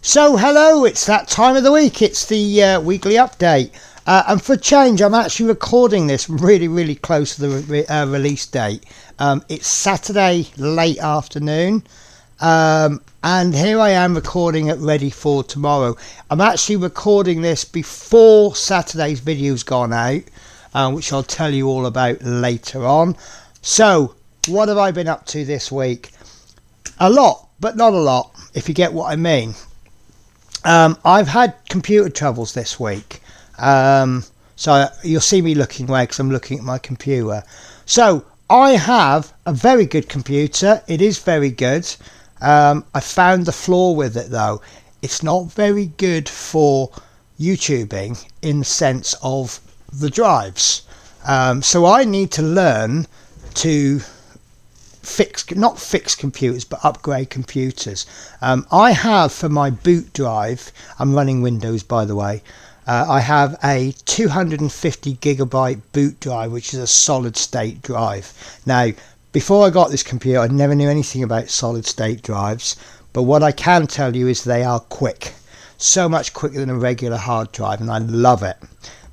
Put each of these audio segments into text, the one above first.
So hello, it's that time of the week. It's the weekly update, and for a change I'm actually recording this really close to the release date. It's Saturday late afternoon, and here I am recording it ready for tomorrow. I'm actually recording this before Saturday's video's gone out, which I'll tell you all about later on. So what have I been up to this week? A lot, but not a lot, if you get what I mean. I've had computer troubles this week, so you'll see me looking away because I'm looking at my computer. So I have a very good computer. It is very good. I found the flaw with it though. It's not very good for YouTubing in the sense of the drives. So I need to learn to not fix computers but upgrade computers. I have, for my boot drive, I'm running Windows by the way, I have a 250 gigabyte boot drive, which is a solid state drive. Now before I got this computer I never knew anything about solid state drives, but what I can tell you is they are quick, so much quicker than a regular hard drive, and I love it.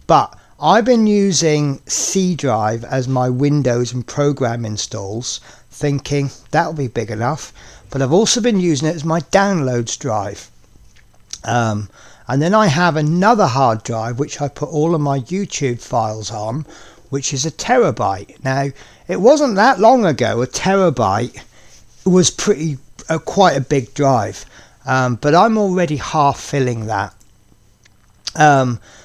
But I've been using C drive as my Windows and program installs, thinking that'll be big enough, but I've also been using it as my downloads drive. And then I have another hard drive which I put all of my YouTube files on, which is a terabyte. Now it wasn't that long ago a terabyte was quite a big drive, but I'm already half filling that.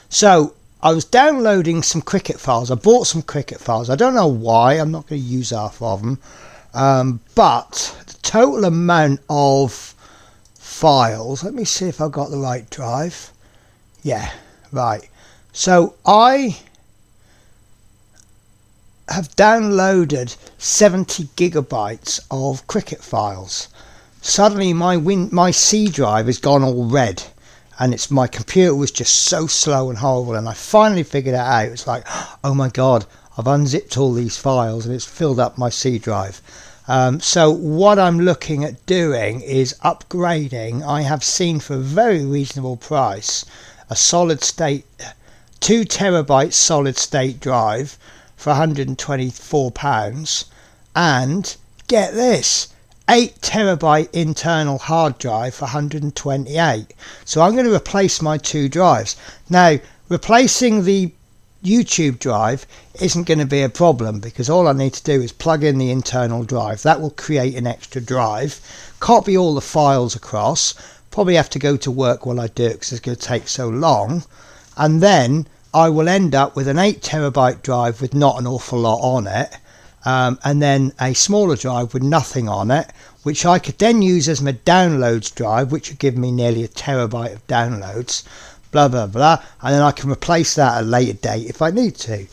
So I was downloading some Cricket files. I bought some Cricket files. I don't know why. I'm not going to use half of them. But the total amount of files, let me see if I've got the right drive. Yeah, right. So I have downloaded 70 gigabytes of Cricket files. Suddenly my C drive has gone all red, and my computer was just so slow and horrible, and I finally figured it out. It's like, oh my god, I've unzipped all these files and it's filled up my C drive. So what I'm looking at doing is upgrading. I have seen for a very reasonable price a solid state 2 terabyte solid state drive for £124, and get this, 8 terabyte internal hard drive for 128. So I'm going to replace my 2 drives. Now replacing the YouTube drive isn't going to be a problem, because all I need to do is plug in the internal drive. That will create an extra drive, copy all the files across, probably have to go to work while I do it because it's going to take so long, and then I will end up with an 8 terabyte drive with not an awful lot on it, and then a smaller drive with nothing on it, which I could then use as my downloads drive, which would give me nearly a terabyte of downloads, blah blah blah, and then I can replace that at a later date if I need to.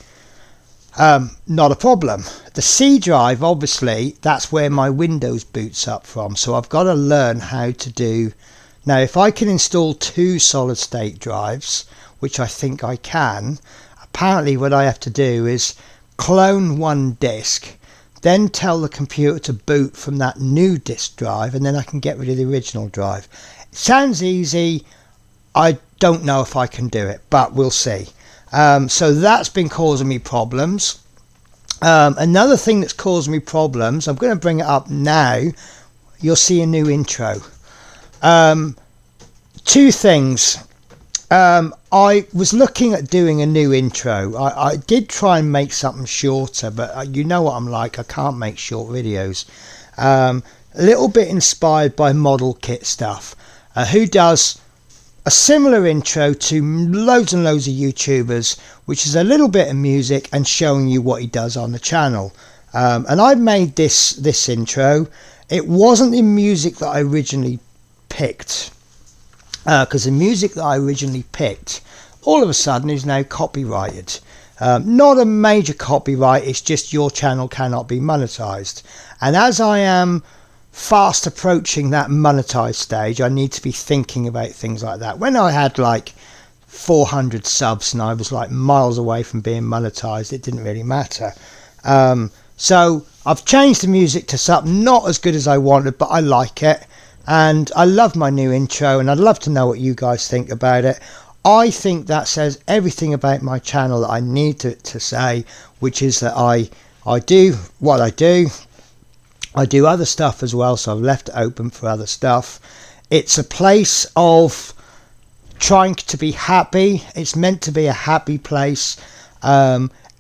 Not a problem. The C drive, obviously that's where my Windows boots up from, so I've got to learn how to do. Now if I can install 2 solid state drives, which I think I can, apparently what I have to do is clone one disk, then tell the computer to boot from that new disk drive, and then I can get rid of the original drive. It sounds easy. I don't know if I can do it, but we'll see. So that's been causing me problems. Another thing that's causing me problems, I'm going to bring it up now. You'll see a new intro. 2 things. I was looking at doing a new intro. I did try and make something shorter, but you know what I'm like, I can't make short videos. A little bit inspired by Model Kit stuff, who does a similar intro to loads and loads of YouTubers, which is a little bit of music and showing you what he does on the channel. And I've made this intro. It wasn't the music that I originally picked, because the music that I originally picked all of a sudden is now copyrighted. Not a major copyright, it's just your channel cannot be monetized, and as I am fast approaching that monetized stage, I need to be thinking about things like that. When I had like 400 subs and I was like miles away from being monetized, it didn't really matter. So I've changed the music to something not as good as I wanted, but I like it. and I love my new intro, and I'd love to know what you guys think about it. I think that says everything about my channel that I need to say, which is that I do what I do. I do other stuff as well, so I've left it open for other stuff. It's a place of trying to be happy. It's meant to be a happy place.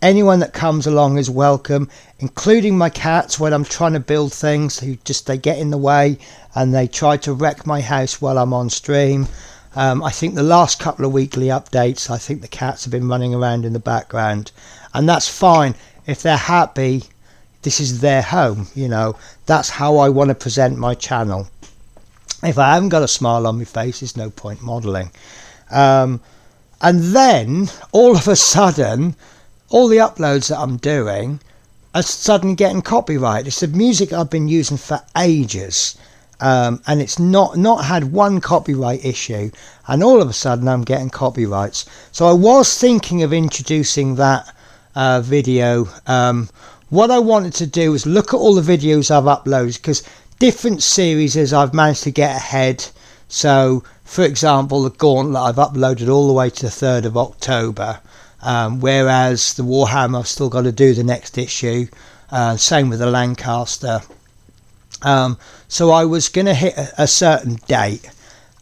Anyone that comes along is welcome, including my cats when I'm trying to build things. They get in the way and they try to wreck my house while I'm on stream. I think the last couple of weekly updates, I think the cats have been running around in the background, and that's fine. If they're happy, this is their home, you know. That's how I want to present my channel. If I haven't got a smile on my face, there's no point modelling. And then all of a sudden, all the uploads that I'm doing are suddenly getting copyright. It's the music I've been using for ages, and it's not had one copyright issue, and all of a sudden I'm getting copyrights. So I was thinking of introducing that video. What I wanted to do was look at all the videos I've uploaded, because different series I've managed to get ahead. So for example, the Gauntlet I've uploaded all the way to the 3rd of October, whereas the Warhammer I've still got to do the next issue. Same with the Lancaster. So I was going to hit a certain date,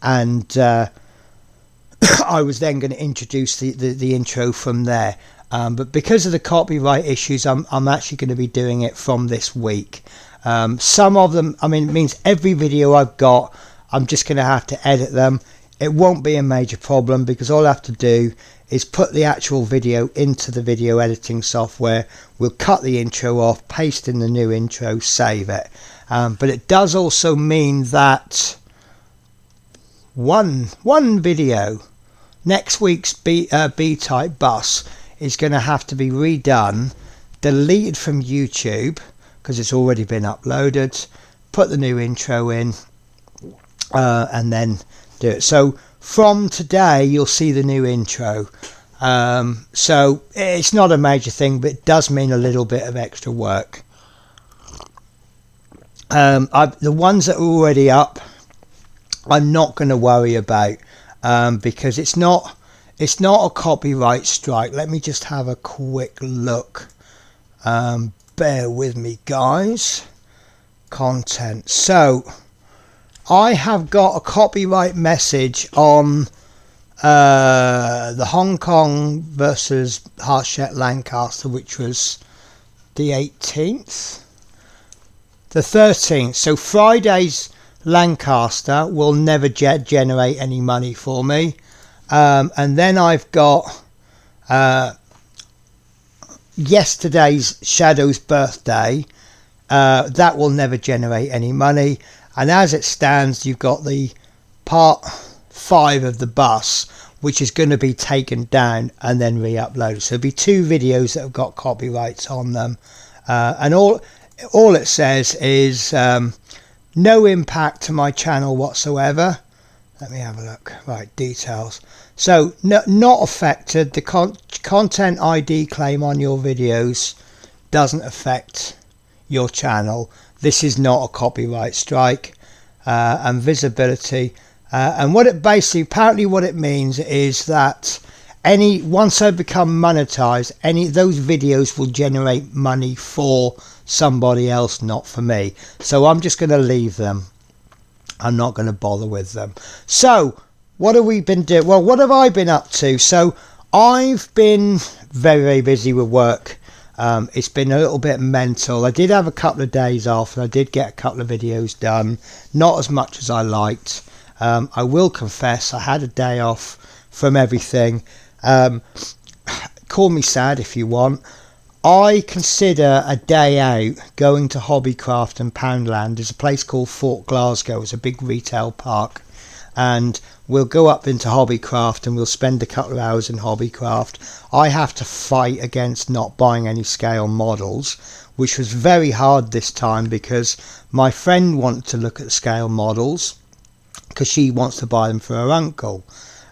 and I was then going to introduce the intro from there. But because of the copyright issues, I'm actually going to be doing it from this week. Some of them, I mean, it means every video I've got, I'm just going to have to edit them. It won't be a major problem, because all I have to do is put the actual video into the video editing software. We'll cut the intro off, paste in the new intro, save it. But it does also mean that one video, next week's B-type bus, is going to have to be redone, deleted from YouTube, because it's already been uploaded, put the new intro in, and then do it. So from today you'll see the new intro. So it's not a major thing, but it does mean a little bit of extra work. The ones that are already up, I'm not going to worry about, because it's not a copyright strike. Let me just have a quick look. Bear with me, guys. Content. So I have got a copyright message on the Hong Kong versus Hasnt Lancaster, which was the 18th, the 13th. So Friday's Lancaster will never generate any money for me. And then I've got yesterday's Shadow's birthday. That will never generate any money. And as it stands, you've got the part 5 of the bus, which is going to be taken down and then re-uploaded. So there'll be 2 videos that have got copyrights on them. And all it says is no impact to my channel whatsoever. Let me have a look. Right, details. So not affected. The content ID claim on your videos doesn't affect your channel. This is not a copyright strike. And visibility. And what it basically, apparently what it means is that once I become monetized, those videos will generate money for somebody else, not for me. So I'm just going to leave them. I'm not going to bother with them. So what have we been doing? Well, what have I been up to? So I've been very, very busy with work. It's been a little bit mental. I did have a couple of days off, and I did get a couple of videos done. Not as much as I liked. I will confess I had a day off from everything. Call me sad if you want. I consider a day out going to Hobbycraft and Poundland. There's a place called Fort Glasgow. It's a big retail park, and we'll go up into Hobbycraft and we'll spend a couple of hours in Hobbycraft. I have to fight against not buying any scale models, which was very hard this time, because my friend wanted to look at the scale models because she wants to buy them for her uncle.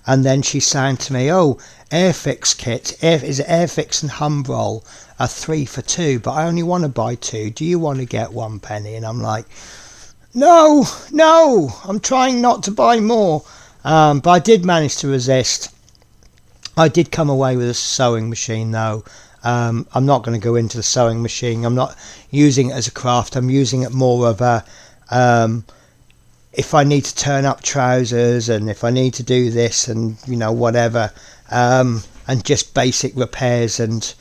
And then she saying to me, oh, Airfix kit, is it Airfix and Humbrol are 3 for 2, but I only want to buy 2. Do you want to get 1 penny? And I'm like, No, I'm trying not to buy more. But I did manage to resist. I did come away with a sewing machine though. I'm not going to go into the sewing machine. I'm not using it as a craft. I'm using it more of a, if I need to turn up trousers and if I need to do this and, you know, whatever, and just basic repairs and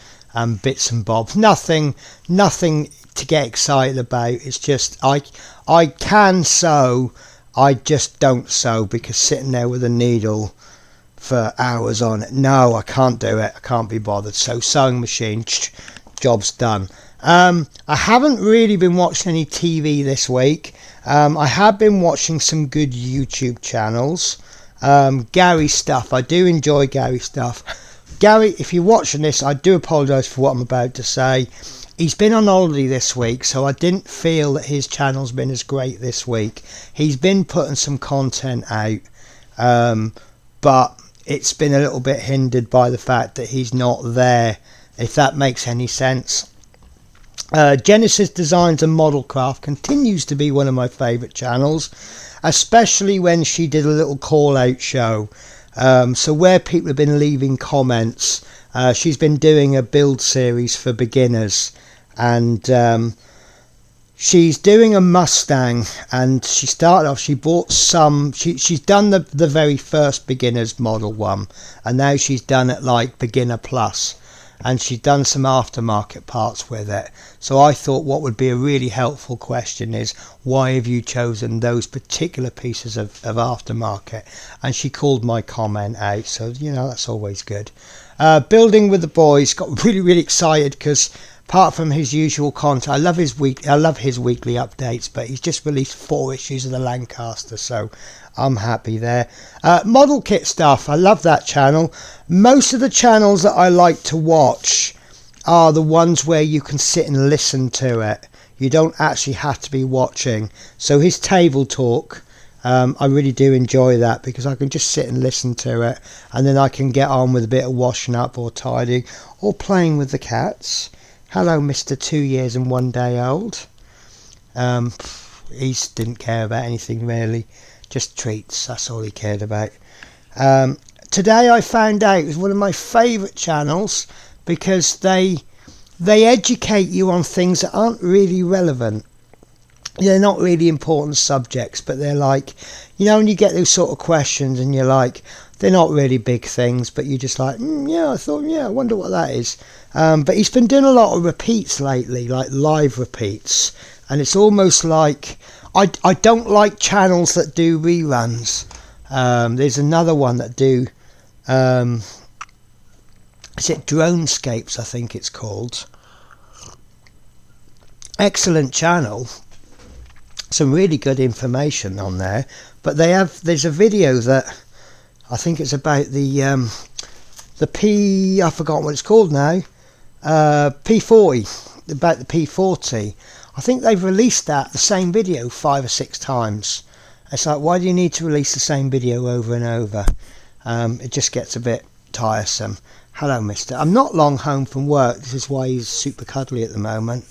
bits and bobs. Nothing to get excited about. It's just I can sew, I just don't sew because sitting there with a needle for hours on it, no, I can't do it. I can't be bothered. So sewing machine, job's done. I haven't really been watching any TV this week. I have been watching some good YouTube channels. Gary stuff. I do enjoy Gary stuff. Gary, if you're watching this, I do apologise for what I'm about to say. He's been on holiday this week, so I didn't feel that his channel's been as great this week. He's been putting some content out, but it's been a little bit hindered by the fact that he's not there, if that makes any sense. Genesis Designs and Modelcraft continues to be one of my favourite channels, especially when she did a little call out show. So where people have been leaving comments, she's been doing a build series for beginners, and she's doing a Mustang, and she started off, she bought some, she's done the very first beginner's model one, and now she's done it like beginner plus, and she's done some aftermarket parts with it. So I thought what would be a really helpful question is, why have you chosen those particular pieces of aftermarket? And she called my comment out, so you know, that's always good. Building with the boys, got really excited because apart from his usual content, I love his weekly updates, but he's just released 4 issues of the Lancaster, so I'm happy there. Model kit stuff, I love that channel. Most of the channels that I like to watch are the ones where you can sit and listen to it. You don't actually have to be watching. So his table talk, I really do enjoy that because I can just sit and listen to it, and then I can get on with a bit of washing up or tidying or playing with the cats. Hello, Mr. 2 years and 1 day old. He didn't care about anything really, just treats, that's all he cared about. Today I found out it was one of my favourite channels because they educate you on things that aren't really relevant. They're not really important subjects, but they're like, you know, when you get those sort of questions and you're like, they're not really big things, but you're just like, I wonder what that is. But he's been doing a lot of repeats lately, like live repeats, and it's almost like, I don't like channels that do reruns. There's another one that do, is it Dronescapes, I think it's called. Excellent channel, some really good information on there, but there's a video that I think it's about the I've forgotten what it's called now, P40, about the P40. I think they've released the same video 5 or 6 times. It's like, why do you need to release the same video over and over? It just gets a bit tiresome. Hello, mister. I'm not long home from work. This is why he's super cuddly at the moment.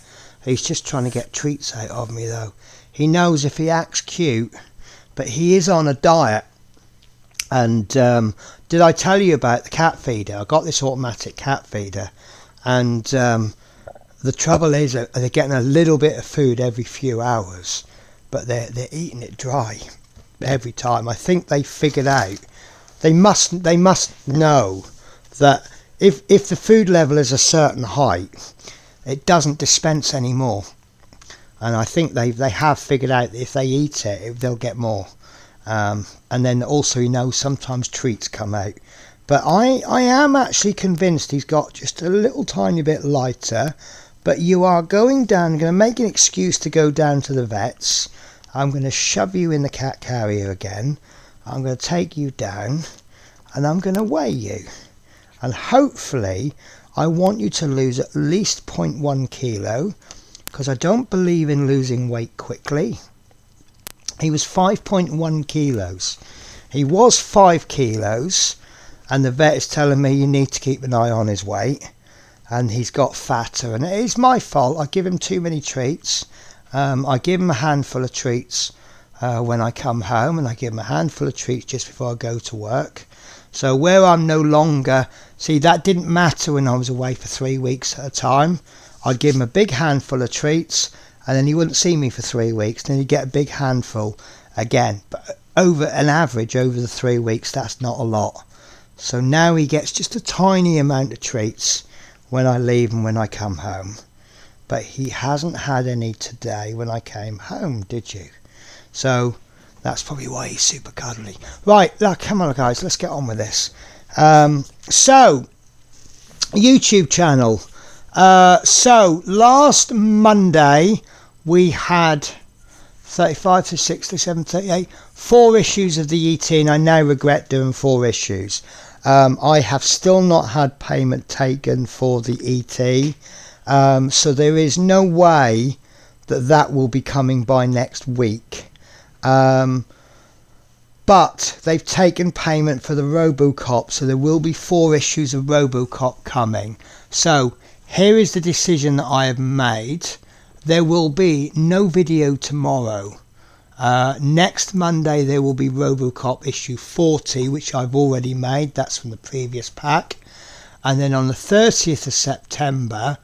He's just trying to get treats out of me though. He knows if he acts cute, but he is on a diet. And did I tell you about the cat feeder? I got this automatic cat feeder, and the trouble is that they're getting a little bit of food every few hours, but they're eating it dry every time. I think they figured out, they must know that if the food level is a certain height, it doesn't dispense anymore. And I think they have figured out that if they eat it, they'll get more. And then also, you know, sometimes treats come out. But I am actually convinced he's got just a little tiny bit lighter. But you are going down, I'm going to make an excuse to go down to the vets. I'm going to shove you in the cat carrier again. I'm going to take you down and I'm going to weigh you. And hopefully, I want you to lose at least 0.1 kilo, because I don't believe in losing weight quickly. He was 5.1 kilos. He was 5 kilos, and the vet is telling me you need to keep an eye on his weight, and he's got fatter, and it is my fault. I give him too many treats, I give him a handful of treats when I come home, and I give him a handful of treats just before I go to work. So where I'm no longer, see, that didn't matter when I was away for 3 weeks at a time. I'd give him a big handful of treats, and then he wouldn't see me for 3 weeks. Then he'd get a big handful again. But over an average, over the 3 weeks, that's not a lot. So now he gets just a tiny amount of treats when I leave and when I come home. But he hasn't had any today when I came home, did you? So that's probably why he's super cuddly. Right, look, come on guys, let's get on with this. So, YouTube channel. So last Monday we had 35 to 60, 7, 38, 4 issues of the ET, and I now regret doing 4 issues. I have still not had payment taken for the ET, so there is no way that will be coming by next week. But they've taken payment for the Robocop, so there will be 4 issues of Robocop coming. So here is the decision that I have made. There will be no video tomorrow. Next Monday there will be Robocop issue 40, which I've already made. That's from the previous pack. And then on the 30th of September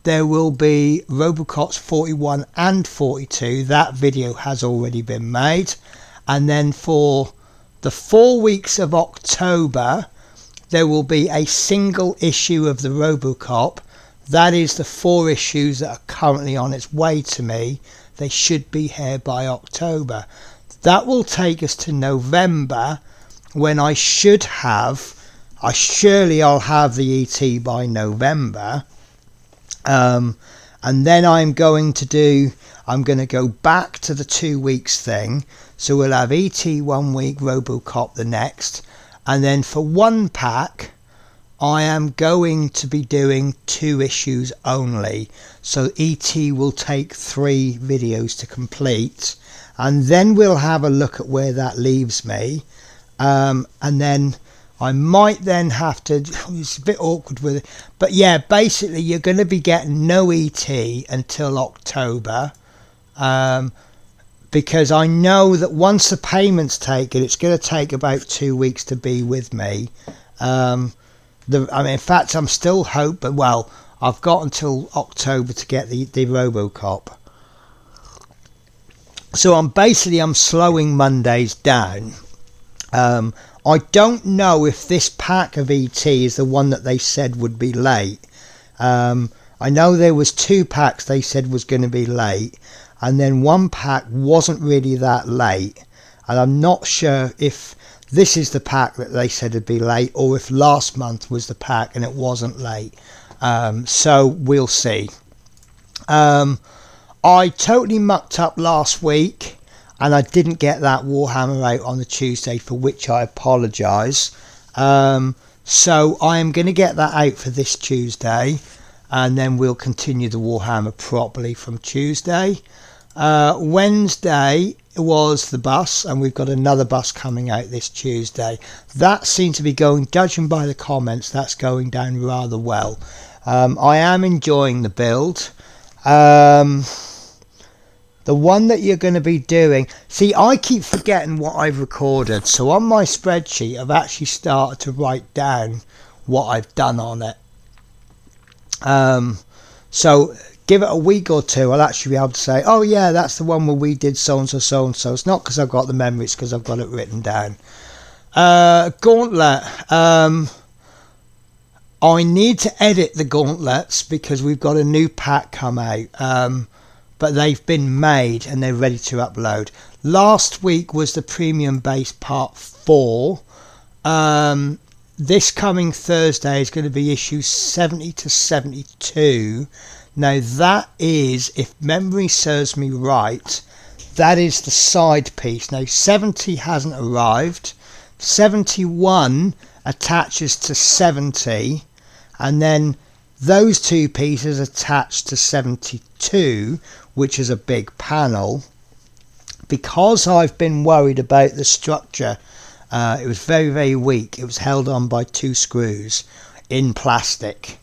there will be Robocops 41 and 42. That video has already been made. And then for the 4 weeks of October there will be a single issue of the Robocop. That is the 4 issues that are currently on its way to me. They should be here by October. That will take us to November, when I surely I'll have the ET by November. And then I'm going to go back to the 2 weeks thing. So we'll have ET 1 week, Robocop the next. And then for 1 pack, I am going to be doing 2 issues only. So ET will take 3 videos to complete. And then we'll have a look at where that leaves me. And then I might then have to, it's a bit awkward with it. But yeah, basically you're going to be getting no ET until October. Because I know that once the payment's taken, it's going to take about 2 weeks to be with me. In fact, I'm still hoping, well, I've got until October to get the Robocop. So I'm slowing Mondays down. I don't know if this pack of ET is the one that they said would be late. I know there was 2 packs they said was going to be late, and then 1 pack wasn't really that late. And I'm not sure if this is the pack that they said would be late, or if last month was the pack and it wasn't late. So we'll see. I totally mucked up last week, and I didn't get that Warhammer out on the Tuesday, for which I apologise. So I am going to get that out for this Tuesday, and then we'll continue the Warhammer properly from Tuesday. Wednesday was the bus, and we've got another bus coming out this Tuesday. That seems to be going, judging by the comments, that's going down rather well. I am enjoying the build. The one that you're going to be doing, see, I keep forgetting what I've recorded, so on my spreadsheet I've actually started to write down what I've done on it. So give it a week or 2, I'll actually be able to say, oh yeah, that's the one where we did so and so, so and so. It's not because I've got the memory, it's because I've got it written down. Gauntlet. I need to edit the gauntlets because we've got a new pack come out. But they've been made and they're ready to upload. Last week was the premium base part 4. This coming Thursday is going to be issues 70 to 72. Now that is, if memory serves me right, that is the side piece. Now 70 hasn't arrived. 71 attaches to 70, and then those 2 pieces attached to 72, which is a big panel. Because I've been worried about the structure, it was very, very weak. It was held on by 2 screws in plastic.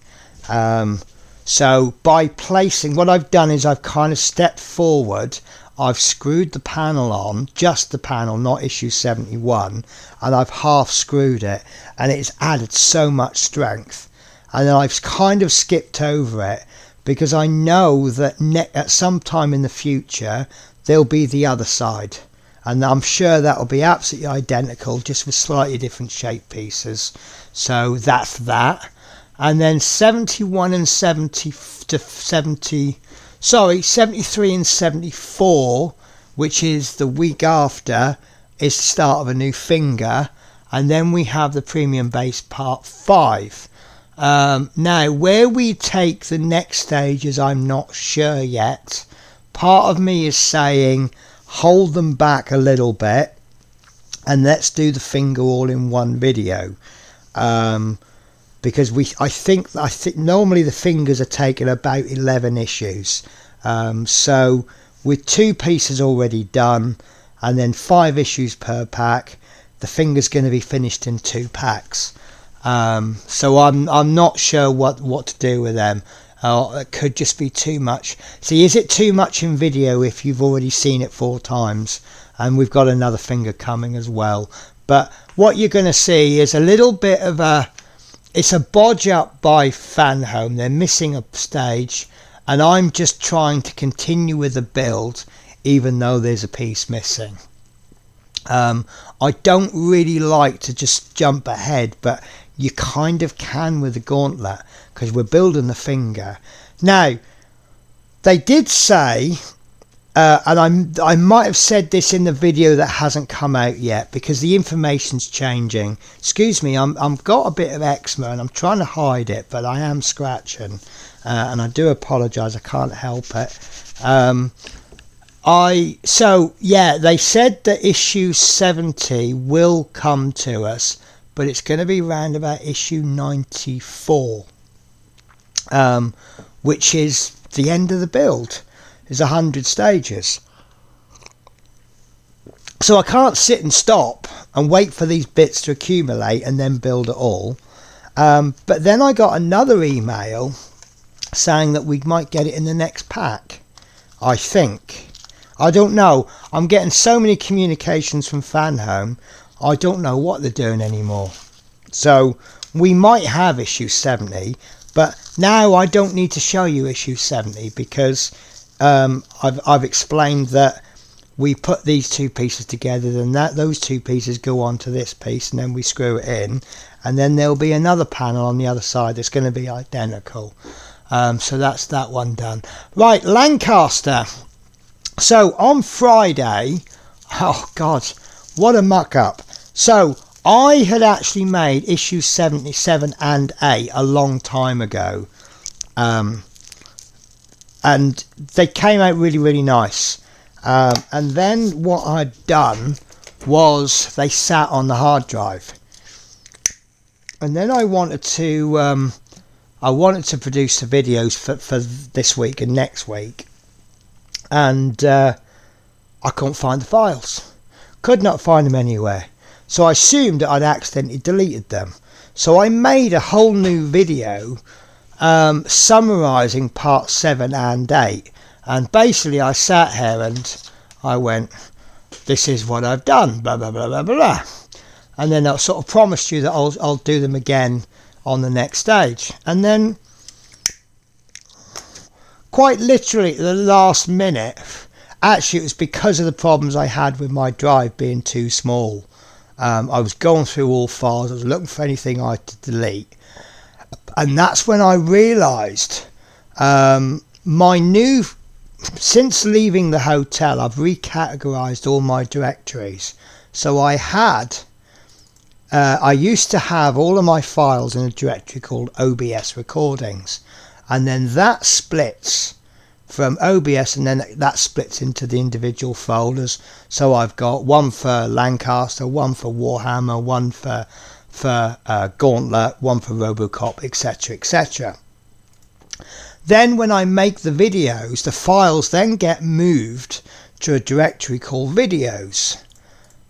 So by placing, what I've done is I've kind of stepped forward. I've screwed the panel on, just the panel, not issue 71, and I've half screwed it, and it's added so much strength. And then I've kind of skipped over it because I know that at some time in the future there'll be the other side, and I'm sure that'll be absolutely identical, just with slightly different shape pieces. So that's that. And then 71 and 70 to 70, sorry, 73 and 74, which is the week after, is the start of a new finger. And then we have the premium bass part 5. Now, where we take the next stages, I'm not sure yet. Part of me is saying hold them back a little bit and let's do the finger all in one video. Because I think normally the fingers are taking about 11 issues. So with 2 pieces already done and then 5 issues per pack, the finger's going to be finished in 2 packs. So I'm not sure what to do with them. It could just be too much. See, is it too much in video if you've already seen it 4 times? And we've got another finger coming as well. But what you're going to see is a little bit of it's a bodge up by Fan Home. They're missing a stage, and I'm just trying to continue with the build even though there's a piece missing. I don't really like to just jump ahead, but you kind of can with the gauntlet because we're building the finger. Now, they did say, and I might have said this in the video that hasn't come out yet because the information's changing. Excuse me, I've got a bit of eczema and I'm trying to hide it, but I am scratching, and I do apologise. I can't help it. So yeah, they said that issue 70 will come to us, but it's going to be round about issue 94, which is the end of the build. There's 100 stages. So I can't sit and stop and wait for these bits to accumulate and then build it all. But then I got another email saying that we might get it in the next pack, I think. I don't know. I'm getting so many communications from Fan Home, I don't know what they're doing anymore. So we might have issue 70, but now I don't need to show you issue 70 because I've explained that we put these 2 pieces together, then those 2 pieces go on to this piece, and then we screw it in, and then there'll be another panel on the other side that's going to be identical. So that's that one done. Right, Lancaster. So on Friday, oh God, what a muck up. So I had actually made issue 77 and 8 a long time ago. And they came out really, really nice. And then what I'd done was they sat on the hard drive. And then I wanted to produce the videos for this week and next week. And I couldn't find the files. Could not find them anywhere. So I assumed that I'd accidentally deleted them. So I made a whole new video summarising part 7 and 8. And basically I sat here and I went, this is what I've done, blah, blah, blah, blah, blah. And then I sort of promised you that I'll do them again on the next stage. And then quite literally at the last minute, actually it was because of the problems I had with my drive being too small. I was going through all files, I was looking for anything I had to delete. And that's when I realised since leaving the hotel, I've recategorised all my directories. So I used to have all of my files in a directory called OBS Recordings. And then that splits from OBS, and then that splits into the individual folders. So I've got one for Lancaster, one for Warhammer, one for Gauntlet, one for Robocop, etc, etc. Then when I make the videos, the files then get moved to a directory called videos,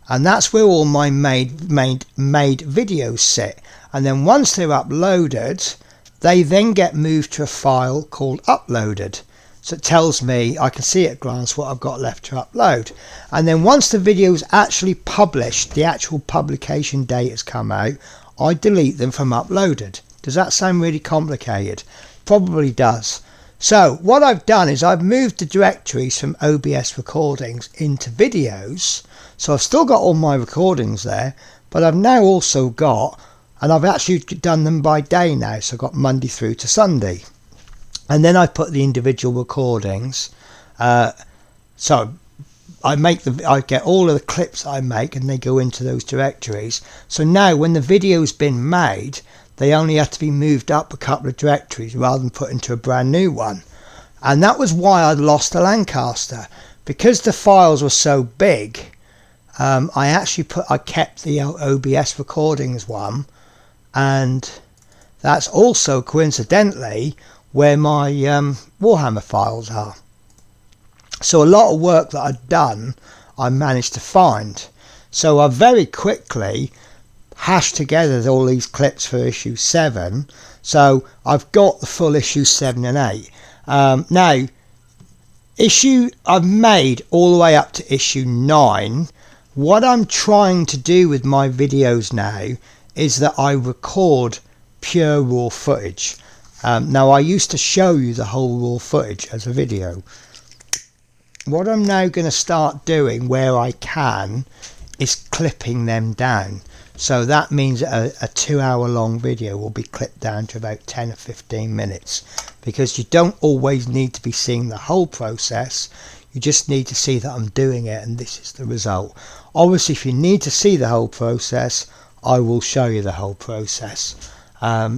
and that's where all my made videos sit. And then once they're uploaded, they then get moved to a file called uploaded. So it tells me, I can see at a glance what I've got left to upload. And then once the video is actually published, the actual publication date has come out, I delete them from uploaded. Does that sound really complicated? Probably does. So what I've done is I've moved the directories from OBS recordings into videos. So I've still got all my recordings there, but I've now also got, and I've actually done them by day now, so I've got Monday through to Sunday. And then I put the individual recordings. So I get all of the clips I make and they go into those directories. So now when the video's been made, they only have to be moved up a couple of directories rather than put into a brand new one. And that was why I lost the Lancaster. Because the files were so big, I kept the OBS recordings one, and that's also coincidentally where my Warhammer files are. So a lot of work that I'd done, I managed to find. So I very quickly hashed together all these clips for issue 7. So I've got the full issue 7 and 8. Now, I've made all the way up to issue 9. What I'm trying to do with my videos now is that I record pure raw footage. Now I used to show you the whole raw footage as a video. What I'm now going to start doing where I can is clipping them down. So that means a 2-hour long video will be clipped down to about 10 or 15 minutes, because you don't always need to be seeing the whole process. You just need to see that I'm doing it and this is the result. Obviously if you need to see the whole process, I will show you the whole process.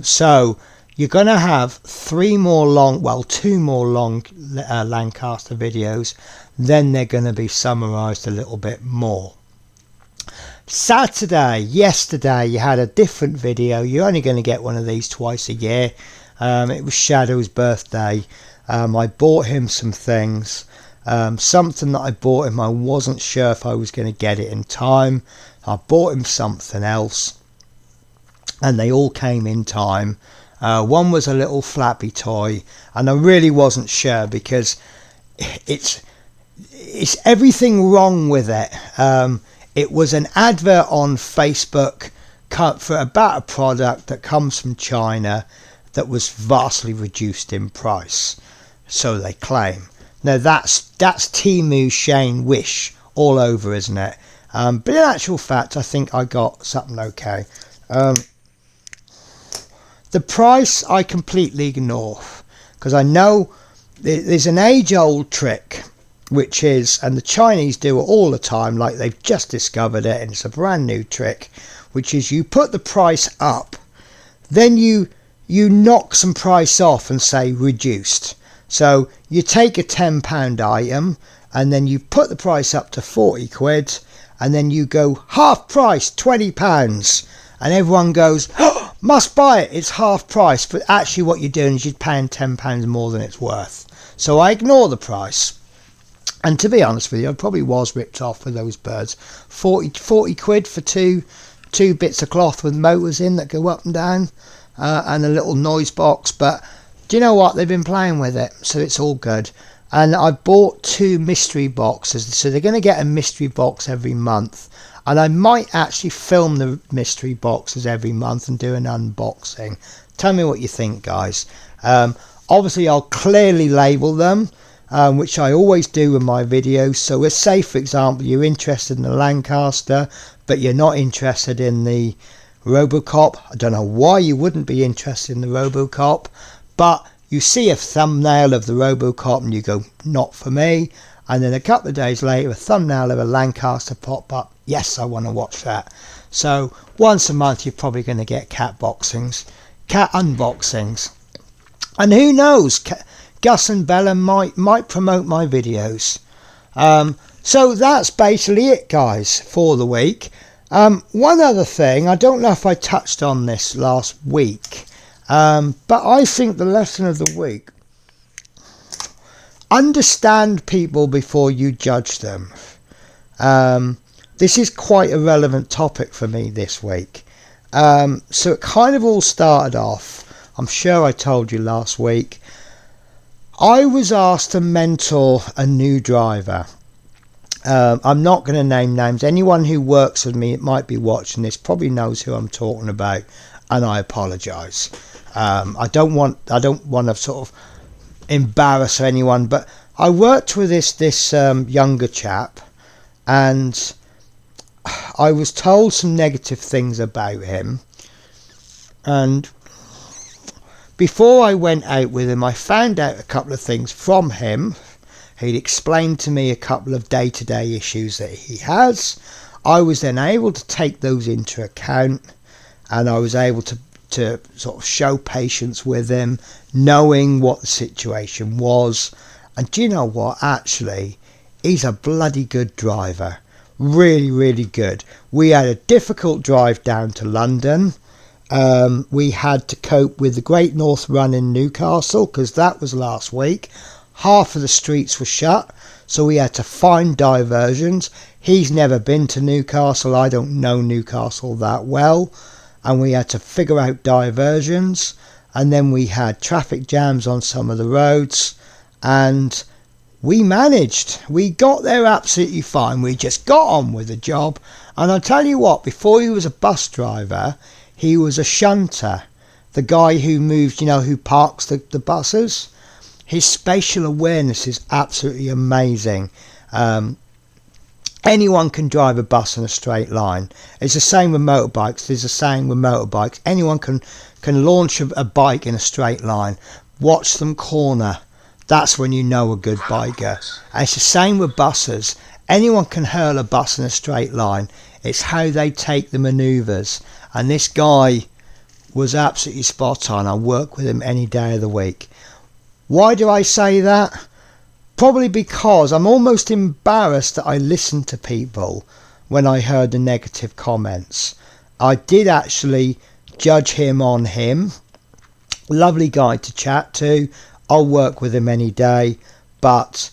So you're going to have 2 more long Lancaster videos, then they're going to be summarized a little bit more. Yesterday you had a different video. You're only going to get one of these twice a year. It was Shadow's birthday. I bought him some things. Something that I bought him, I wasn't sure if I was going to get it in time. I bought him something else and they all came in time. One was a little flappy toy, and I really wasn't sure because it's everything wrong with it. It was an advert on Facebook for about a product that comes from China that was vastly reduced in price, so they claim. Now that's Temu Shane Wish all over, isn't it? But in actual fact, I think I got something okay. The price I completely ignore, because I know there's an age-old trick, which is, and the Chinese do it all the time, like they've just discovered it, and it's a brand new trick, which is you put the price up, then you knock some price off and say reduced. So you take a £10 item and then you put the price up to 40 quid, and then you go half price, £20, and everyone goes, oh, must buy it, it's half price. But actually what you're doing is you're paying £10 more than it's worth. So I ignore the price. And to be honest with you, I probably was ripped off with those birds. 40 quid for two bits of cloth with motors in that go up and down, and a little noise box. But do you know what? They've been playing with it, so it's all good. And I bought 2 mystery boxes, so they're going to get a mystery box every month. And I might actually film the mystery boxes every month and do an unboxing. Tell me what you think, guys. Obviously, I'll clearly label them, which I always do with my videos. So let's say, for example, you're interested in the Lancaster, but you're not interested in the Robocop. I don't know why you wouldn't be interested in the Robocop, but you see a thumbnail of the Robocop and you go, not for me. And then a couple of days later, a thumbnail of a Lancaster pop up. Yes, I want to watch that. So once a month, you're probably going to get cat unboxings. And who knows, Gus and Bella might promote my videos. So that's basically it, guys, for the week. One other thing, I don't know if I touched on this last week, but I think the lesson of the week: understand people before you judge them. This is quite a relevant topic for me this week. So it kind of all started off, I'm sure I told you last week. I was asked to mentor a new driver. I'm not going to name names. Anyone who works with me, it might be watching this, probably knows who I'm talking about, and I apologise. I don't want to sort of embarrass anyone, but I worked with this younger chap, and I was told some negative things about him, and before I went out with him, I found out a couple of things from him. He'd explained to me a couple of day-to-day issues that he has. I was then able to take those into account, and I was able to sort of show patience with him, knowing what the situation was. And do you know what? Actually, he's a bloody good driver. Really, really good. We had a difficult drive down to London. We had to cope with the Great North Run in Newcastle, because that was last week. Half of the streets were shut, so we had to find diversions. He's never been to Newcastle. I don't know Newcastle that well. And we had to figure out diversions. And then we had traffic jams on some of the roads. And we managed. We got there absolutely fine. We just got on with the job. And I'll tell you what, before he was a bus driver, he was a shunter. The guy who moves, who parks the buses. His spatial awareness is absolutely amazing. Anyone can drive a bus in a straight line. It's the same with motorbikes. There's a saying with motorbikes. Anyone can launch a bike in a straight line. Watch them corner. That's when you know a good biker. And it's the same with buses. Anyone can hurl a bus in a straight line. It's how they take the manoeuvres. And this guy was absolutely spot on. I work with him any day of the week. Why do I say that? Probably because I'm almost embarrassed that I listened to people when I heard the negative comments. I did actually judge him on him. Lovely guy to chat to. I'll work with him any day. But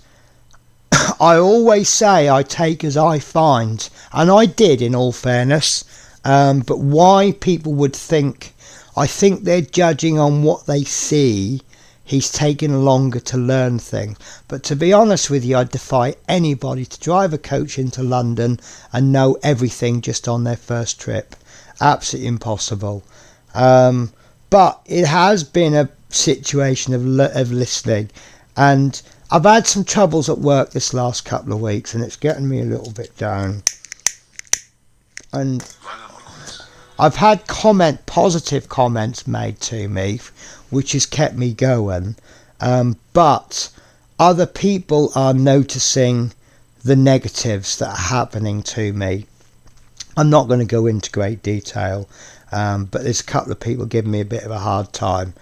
I always say I take as I find. And I did, in all fairness. But why people would think, I think they're judging on what they see. He's taken longer to learn things. But to be honest with you, I defy anybody to drive a coach into London and know everything just on their first trip. Absolutely impossible. But it has been a situation of listening. And I've had some troubles at work this last couple of weeks, and it's getting me a little bit down. And I've had positive comments made to me, which has kept me going, but other people are noticing the negatives that are happening to me. I'm not going to go into great detail, but there's a couple of people giving me a bit of a hard time.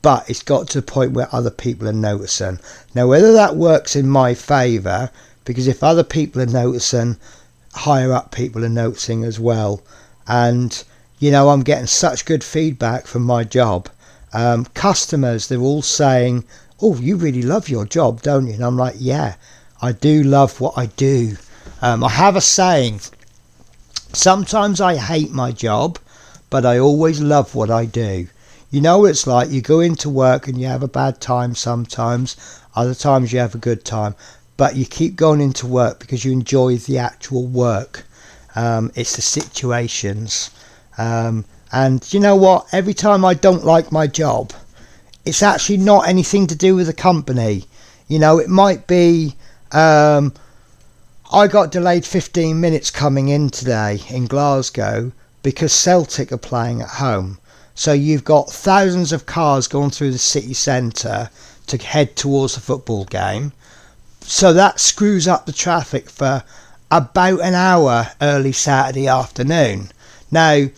But it's got to the point where other people are noticing. Now, whether that works in my favour, because if other people are noticing, higher up people are noticing as well. And, I'm getting such good feedback from my job. Customers, they're all saying, oh, you really love your job, don't you? And I'm like, yeah, I do love what I do. I have a saying, sometimes I hate my job, but I always love what I do. It's like you go into work and you have a bad time sometimes, other times you have a good time, but you keep going into work because you enjoy the actual work. It's the situations. And you know what? Every time I don't like my job, it's actually not anything to do with the company. It might be, I got delayed 15 minutes coming in today in Glasgow because Celtic are playing at home. So you've got thousands of cars going through the city centre to head towards the football game. So that screws up the traffic for about an hour early Saturday afternoon. Now,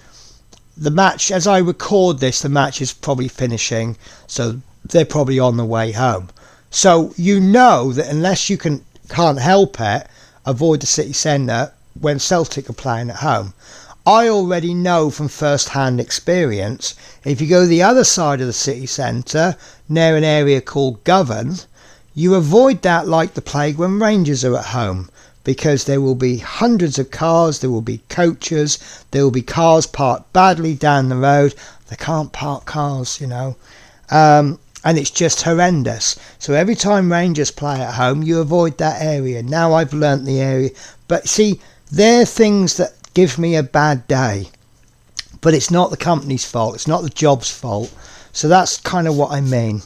the match, as I record this, the match is probably finishing, so they're probably on the way home. So that unless you can't help it, avoid the city centre when Celtic are playing at home. I already know from first-hand experience, if you go the other side of the city centre, near an area called Govan, you avoid that like the plague when Rangers are at home, because there will be hundreds of cars, there will be coaches, there will be cars parked badly down the road. They can't park cars, you know, and it's just horrendous. So every time Rangers play at home, you avoid that area. Now I've learnt the area, but see, they're things that give me a bad day, but it's not the company's fault, it's not the job's fault. So that's kind of what I mean.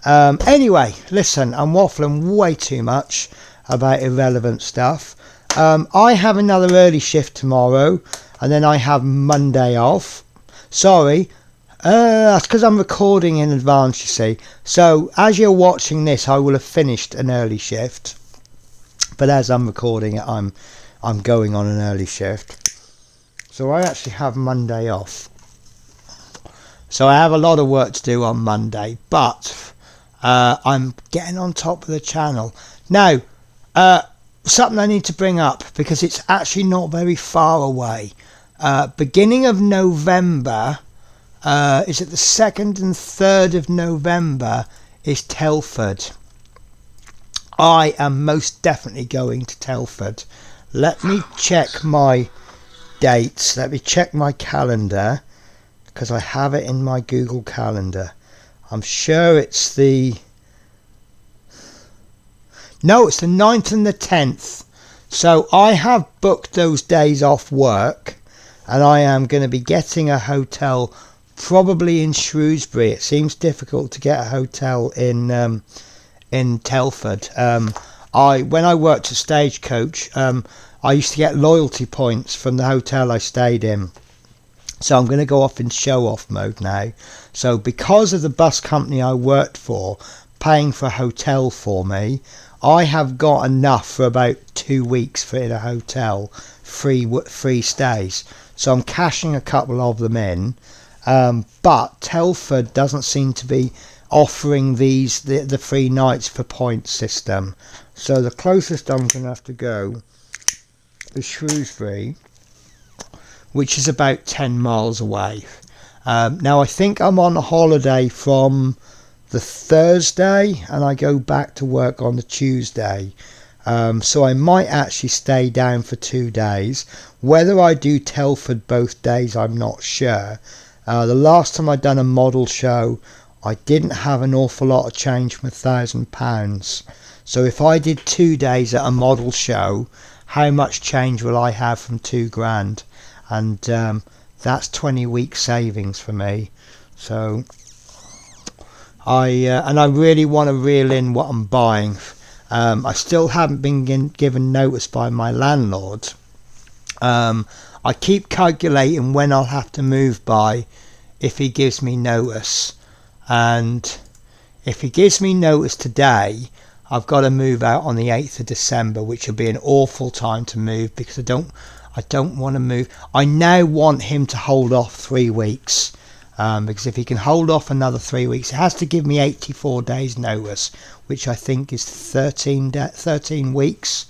Anyway, listen, I'm waffling way too much about irrelevant stuff. I have another early shift tomorrow, and then I have Monday off. Sorry, that's because I'm recording in advance, you see. So as you're watching this, I will have finished an early shift, but as I'm recording it, I'm going on an early shift. So I actually have Monday off. So I have a lot of work to do on Monday, but I'm getting on top of the channel. Now, something I need to bring up, because it's actually not very far away. Beginning of November, is it the 2nd and 3rd of November, is Telford. I am most definitely going to Telford. Let me check my dates. Let me check my calendar, because I have it in my Google Calendar. I'm sure it's the... No, it's the 9th and the 10th. So I have booked those days off work, and I am going to be getting a hotel probably in Shrewsbury. It seems difficult to get a hotel in Telford. When I worked at Stagecoach, I used to get loyalty points from the hotel I stayed in. So I'm going to go off in show-off mode now. So because of the bus company I worked for paying for a hotel for me, I have got enough for about 2 weeks for in a hotel, free stays. So I'm cashing a couple of them in. But Telford doesn't seem to be offering the free nights for points system. So the closest I'm going to have to go is Shrewsbury, which is about 10 miles away. Now I think I'm on a holiday from the Thursday, and I go back to work on the Tuesday. So I might actually stay down for 2 days. Whether I do Telford both days, I'm not sure. The last time I'd done a model show, I didn't have an awful lot of change from £1,000. So if I did 2 days at a model show, how much change will I have from £2,000? And that's 20 weeks savings for me. So I really want to reel in what I'm buying. I still haven't been given notice by my landlord. I keep calculating when I'll have to move by if he gives me notice, and if he gives me notice today, I've got to move out on the 8th of December, which will be an awful time to move, because I don't want to move. I now want him to hold off 3 weeks, because if he can hold off another 3 weeks, it has to give me 84 days notice, which I think is 13 weeks.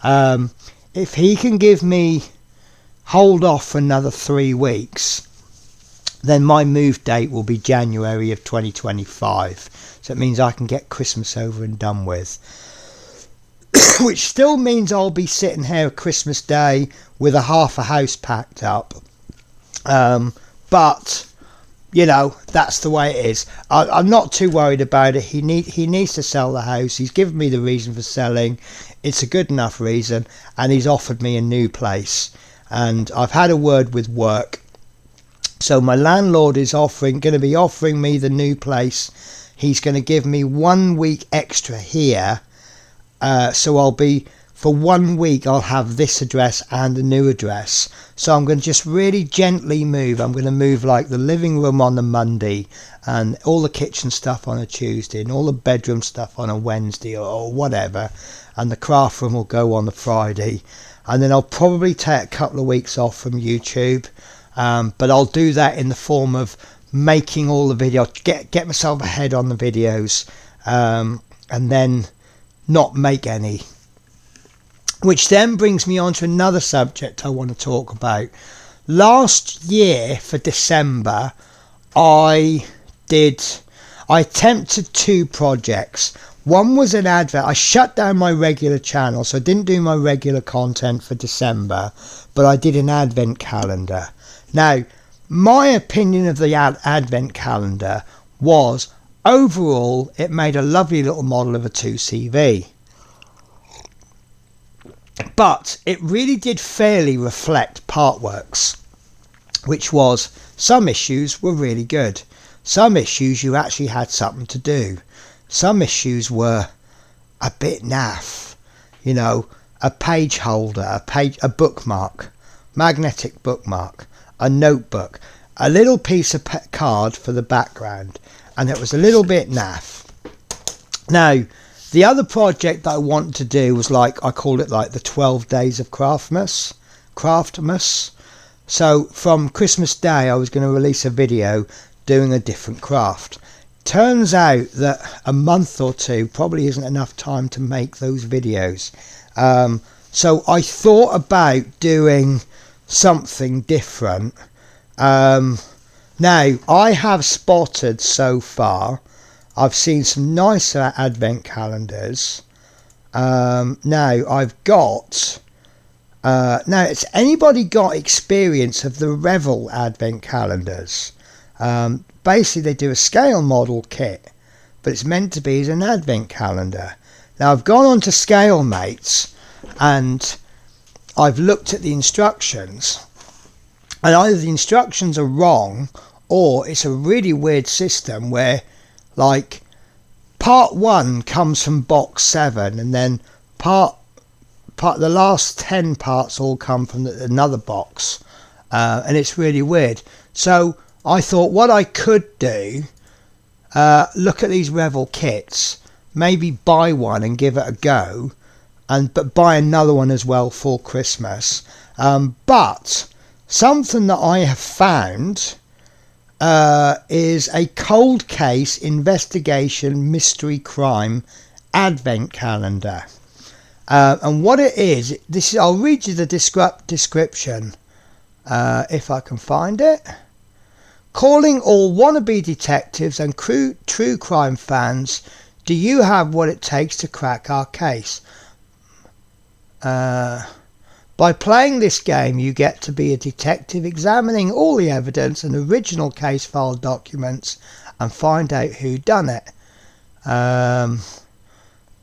If he can give me hold off for another 3 weeks, then my move date will be January of 2025. So it means I can get Christmas over and done with. Which still means I'll be sitting here Christmas Day with half a house packed up. But, you know, that's the way it is. I'm not too worried about it. He needs to sell the house. He's given me the reason for selling. It's a good enough reason. And he's offered me a new place. And I've had a word with work. So my landlord is going to be offering me the new place. He's going to give me 1 week extra here. So I'll be, for 1 week, I'll have this address and a new address. So I'm going to just really gently move. I'm going to move like the living room on the Monday, and all the kitchen stuff on a Tuesday, and all the bedroom stuff on a Wednesday or whatever. And the craft room will go on the Friday. And then I'll probably take a couple of weeks off from YouTube. But I'll do that in the form of making all the videos, get myself ahead on the videos, and then not make any. Which then brings me on to another subject I want to talk about. Last year for December, I attempted 2 projects. One was an advent. I shut down my regular channel, so I didn't do my regular content for December, but I did an advent calendar. Now, my opinion of the advent calendar was, overall, it made a lovely little model of a 2CV. But it really did fairly reflect Partworks, which was, some issues were really good. Some issues you actually had something to do. Some issues were a bit naff. You know, a page holder, a bookmark, magnetic bookmark, a notebook, a little piece of card for the background, and it was a little bit naff. Now, the other project that I wanted to do was, like, I called it like the 12 days of Craftmas. So from Christmas Day I was going to release a video doing a different craft. Turns out that a month or two probably isn't enough time to make those videos. So I thought about doing something different. Now, I have spotted so far, I've seen some nicer advent calendars. Now I've got... now, has anybody got experience of the Revel advent calendars? Basically, they do a scale model kit, but it's meant to be as an advent calendar. Now, I've gone on to ScaleMates and I've looked at the instructions, and either the instructions are wrong or it's a really weird system where, like, part 1 comes from box 7 and then the last 10 parts all come from another box, and it's really weird. So I thought what I could do, look at these Revel kits, maybe buy one and give it a go, but buy another one as well for Christmas. But something that I have found is a cold case investigation mystery crime advent calendar. And what it is, I'll read you the description if I can find it. Calling all wannabe detectives and true crime fans, do you have what it takes to crack our case? By playing this game, you get to be a detective examining all the evidence and original case file documents and find out who done it.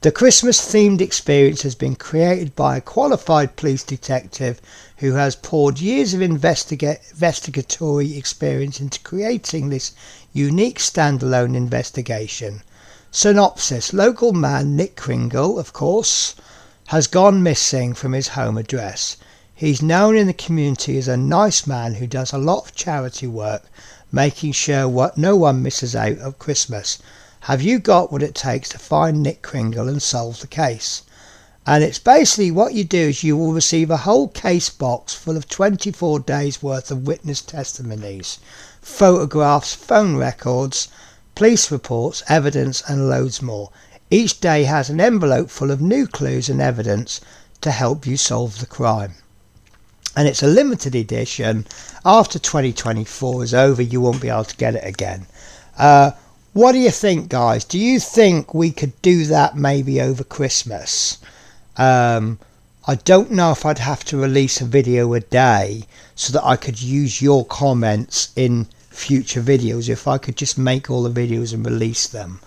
The Christmas-themed experience has been created by a qualified police detective who has poured years of investigatory experience into creating this unique standalone investigation. Synopsis: local man Nick Kringle, of course, has gone missing from his home address. He's known in the community as a nice man who does a lot of charity work, making sure no one misses out of Christmas. Have you got what it takes to find Nick Kringle and solve the case? And it's basically what you do is you will receive a whole case box full of 24 days worth of witness testimonies, photographs, phone records, police reports, evidence and loads more. Each day has an envelope full of new clues and evidence to help you solve the crime. And it's a limited edition. After 2024 is over, you won't be able to get it again. What do you think, guys? Do you think we could do that maybe over Christmas? I don't know if I'd have to release a video a day so that I could use your comments in future videos, if I could just make all the videos and release them.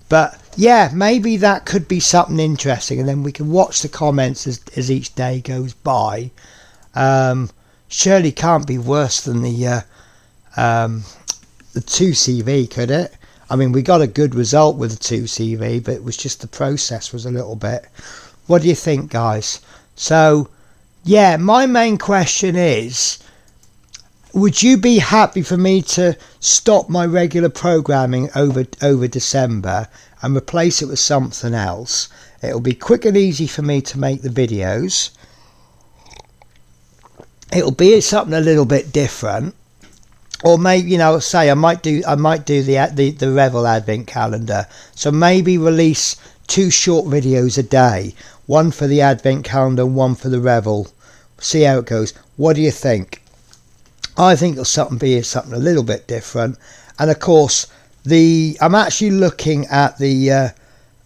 But yeah, maybe that could be something interesting, and then we can watch the comments as each day goes by. Surely can't be worse than the 2CV, could it? I mean, we got a good result with the 2CV, but it was just the process was a little bit. What do you think, guys? So yeah, my main question is, would you be happy for me to stop my regular programming over December and replace it with something else? It'll be quick and easy for me to make the videos. It'll be something a little bit different. Or maybe, you know, say I might do the Revel Advent calendar. So maybe release 2 short videos a day, one for the Advent calendar and one for the Revel. See how it goes. What do you think? I think it'll be something a little bit different. And of course, I'm actually looking at the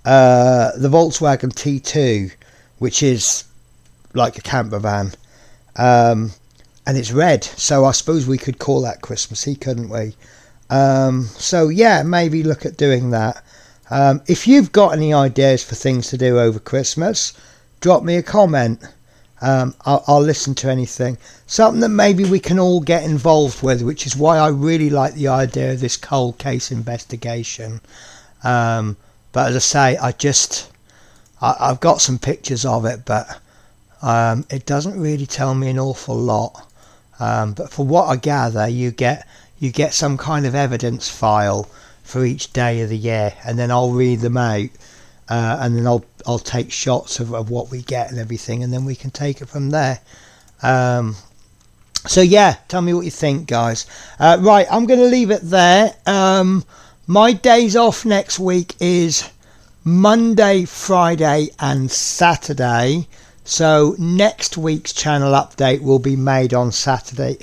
Volkswagen T2, which is like a camper van, and it's red, so I suppose we could call that Christmassy, couldn't we? So yeah, maybe look at doing that. If you've got any ideas for things to do over Christmas, drop me a comment. I'll listen to anything. Something that maybe we can all get involved with, which is why I really like the idea of this cold case investigation. But as I say, I've got some pictures of it, but it doesn't really tell me an awful lot. But for what I gather, you get some kind of evidence file for each day of the year, and then I'll read them out. And then I'll take shots of what we get and everything, and then we can take it from there. So yeah, tell me what you think, guys. Right, I'm going to leave it there. My days off next week is Monday, Friday and Saturday. So next week's channel update will be made on Saturday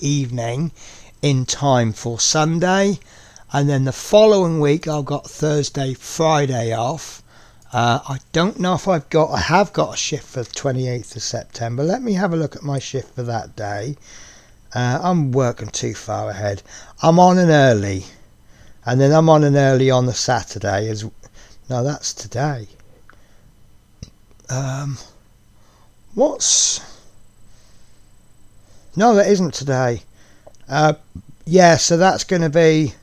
evening in time for Sunday. And then the following week I've got Thursday, Friday off. I don't know if I have got a shift for the 28th of September. Let me have a look at my shift for that day. I'm working too far ahead. I'm on an early. And then I'm on an early on the Saturday. No, that's today. No, that isn't today. Yeah, so that's going to be...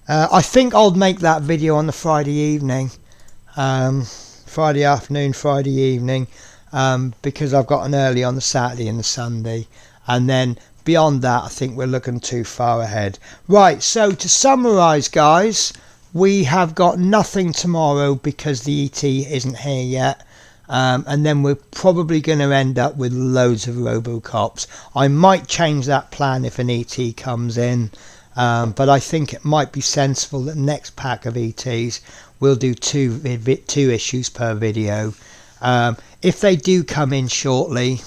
I think I'll make that video on the Friday evening, Friday afternoon, Friday evening, because I've got an early on the Saturday and the Sunday, and then beyond that I think we're looking too far ahead. Right, so to summarise, guys, we have got nothing tomorrow because the ET isn't here yet, and then we're probably going to end up with loads of Robocops. I might change that plan if an ET comes in. But I think it might be sensible that next pack of ETs we'll do two issues per video. If they do come in shortly,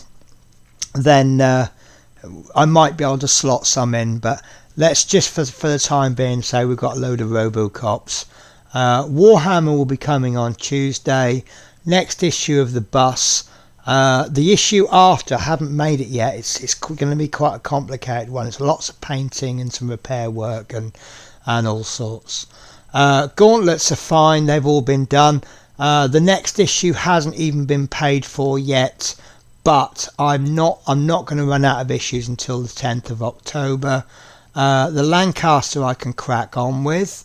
then I might be able to slot some in, but let's just for the time being say we've got a load of Robocops. Warhammer will be coming on Tuesday. Next issue of the bus. The issue after, I haven't made it yet. It's going to be quite a complicated one. It's lots of painting and some repair work and all sorts. Gauntlets are fine. They've all been done. The next issue hasn't even been paid for yet, but I'm not going to run out of issues until the 10th of October. The Lancaster I can crack on with.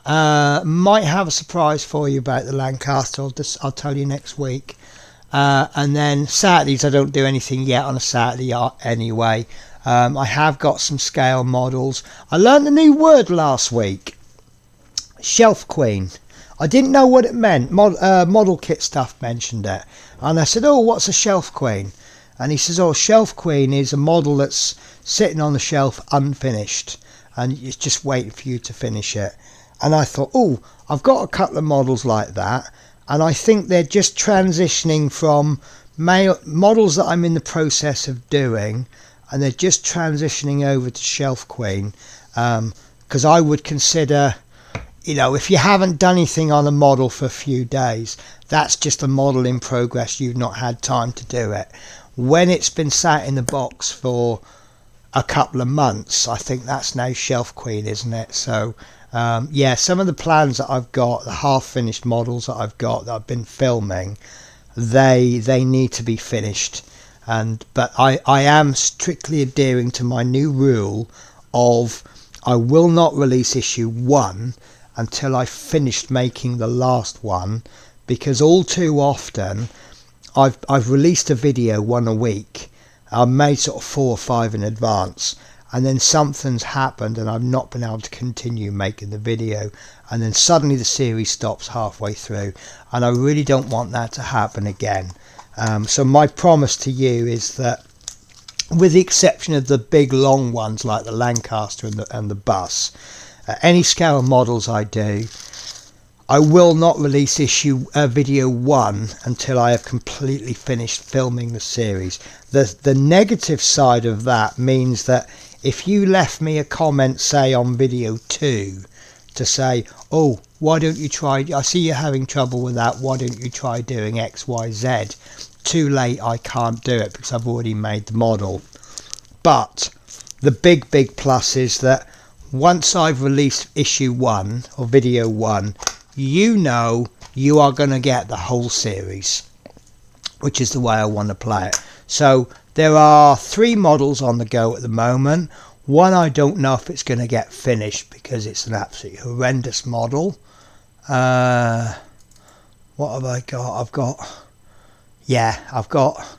Might have a surprise for you about the Lancaster. I'll tell you next week. And then Saturdays I don't do anything yet on a Saturday anyway. I have got some scale models. I learned a new word last week. Shelf Queen. I didn't know what it meant. Model Kit Stuff mentioned it. And I said, oh, what's a Shelf Queen? And he says, oh, Shelf Queen is a model that's sitting on the shelf unfinished. And it's just waiting for you to finish it. And I thought, oh, I've got a couple of models like that. And I think they're just transitioning from models that I'm in the process of doing, and they're just transitioning over to Shelf Queen, because I would consider, if you haven't done anything on a model for a few days, that's just a model in progress. You've not had time to do it. When it's been sat in the box for a couple of months, I think that's now Shelf Queen, isn't it? So yeah, some of the plans that I've got, the half-finished models that I've got that I've been filming, they need to be finished. But I am strictly adhering to my new rule of I will not release issue 1 until I've finished making the last one, because all too often I've released a video one a week. I've made sort of 4 or 5 in advance, and then something's happened and I've not been able to continue making the video, and then suddenly the series stops halfway through, and I really don't want that to happen again. So my promise to you is that, with the exception of the big long ones like the Lancaster and the bus, any scale models I do, I will not release video 1 until I have completely finished filming the series. The negative side of that means that if you left me a comment, say on video 2, to say, oh, why don't you try, I see you're having trouble with that, why don't you try doing XYZ? Too late, I can't do it because I've already made the model. But the big plus is that once I've released issue 1 or video 1, you know you are going to get the whole series, which is the way I want to play it. So there are 3 models on the go at the moment. One I don't know if it's going to get finished because it's an absolutely horrendous model. What have I got? I've got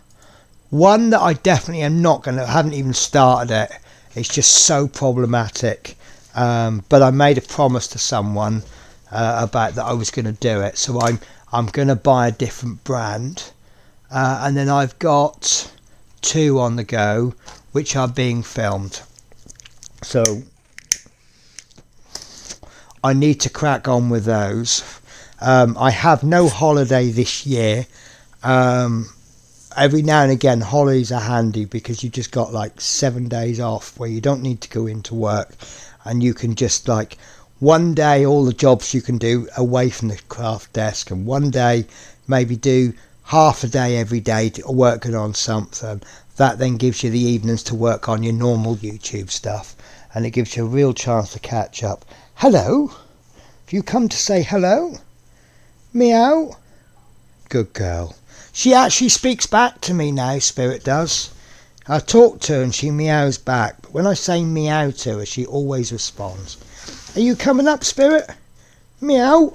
one that I definitely am not going to, haven't even started it. It's just so problematic. But I made a promise to someone about that I was going to do it, so I'm going to buy a different brand, and then I've got 2 on the go which are being filmed, so I need to crack on with those. I have no holiday this year. Every now and again holidays are handy because you just got like 7 days off where you don't need to go into work, and you can just like one day all the jobs you can do away from the craft desk, and one day maybe do half a day every day working on something. That then gives you the evenings to work on your normal YouTube stuff, and it gives you a real chance to catch up. Hello, have you come to say hello? Meow. Good girl. She actually speaks back to me now, Spirit does. I talk to her and she meows back, but when I say meow to her, she always responds. Are you coming up, Spirit? Meow.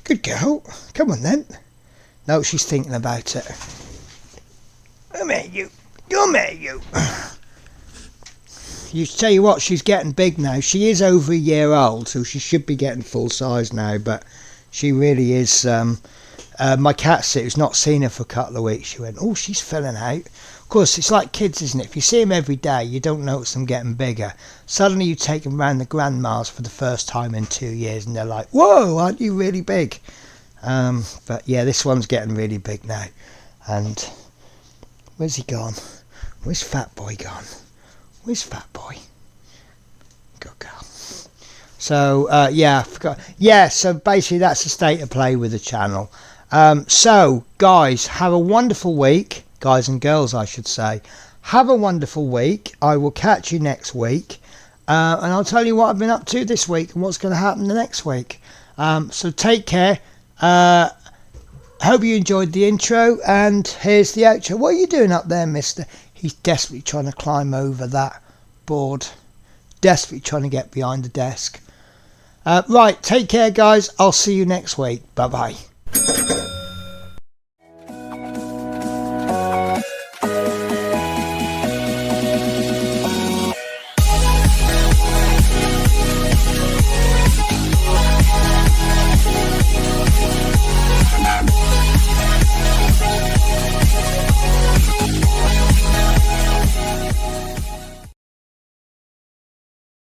Good girl. Come on then. No, she's thinking about it. Come here, you. Come here, you. You tell you what, she's getting big now. She is over a year old, so she should be getting full size now, but she really is. My cat sitter, who's not seen her for a couple of weeks, she went, oh, she's filling out. Of course, it's like kids, isn't it? If you see them every day, you don't notice them getting bigger. Suddenly you take them round the grandmas for the first time in 2 years, and they're like, whoa, aren't you really big? But yeah, this one's getting really big now. And where's he gone? Where's Fat Boy gone? Where's Fat Boy? Good girl. So, yeah, I forgot. Yeah, so basically that's the state of play with the channel. So, guys, have a wonderful week. Guys and girls, I should say. Have a wonderful week. I will catch you next week. And I'll tell you what I've been up to this week and what's going to happen the next week. So take care. Hope you enjoyed the intro. And here's the outro. What are you doing up there, mister? He's desperately trying to climb over that board. Desperately trying to get behind the desk. Right, take care, guys. I'll see you next week. Bye-bye.